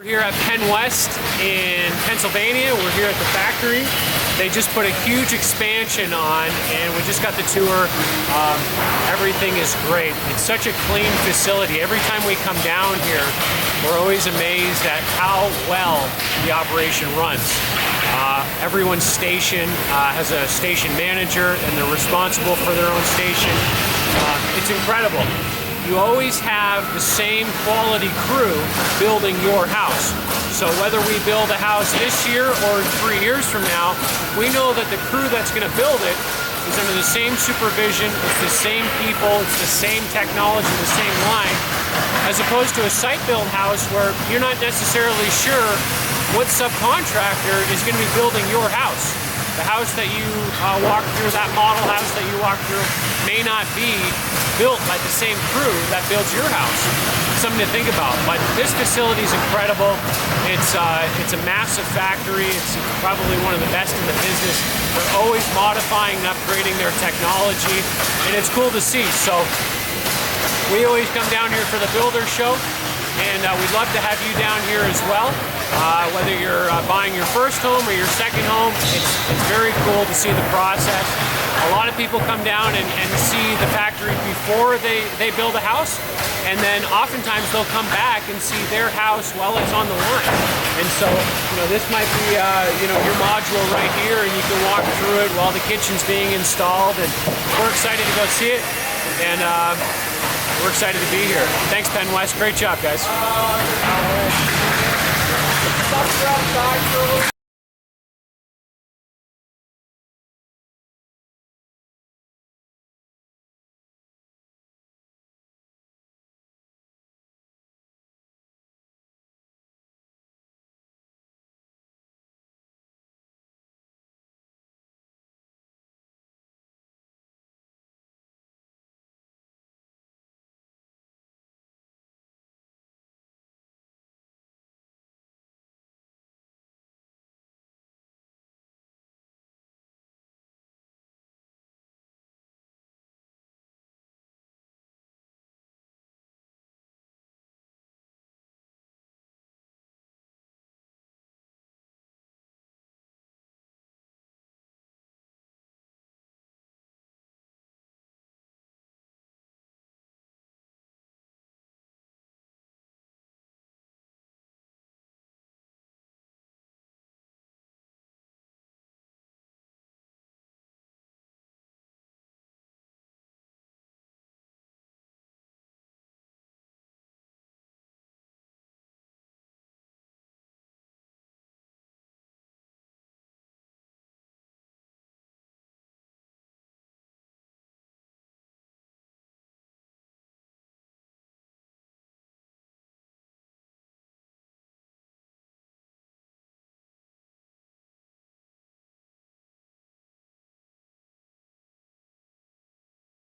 Here at Pennwest in Pennsylvania, we're here at the factory. They just put a huge expansion on and we just got the tour. Everything is great. It's such a clean facility. Every time we come down here, we're always amazed at how well the operation runs. Everyone's station has a station manager and they're responsible for their own station. It's incredible. You always have the same quality crew building your house. So whether we build a house this year or 3 years from now, we know that the crew that's going to build it is under the same supervision, it's the same people, it's the same technology, the same line, as opposed to a site-built house where you're not necessarily sure what subcontractor is going to be building your house. The house that you walk through, that model house that you walk through, may not be built by the same crew that builds your house. Something to think about. But this facility is incredible. It's a massive factory. It's probably one of the best in the business. They're always modifying and upgrading their technology, and it's cool to see. So we always come down here for the Builder Show, and we'd love to have you down here as well. Whether you're buying your first home or your second home, it's very cool to see the process. A lot of people come down and see the factory before they build a house, and then oftentimes they'll come back and see their house while it's on the line. And so, this might be your module right here, and you can walk through it while the kitchen's being installed. And we're excited to go see it, and we're excited to be here. Thanks, Pennwest. Great job, guys.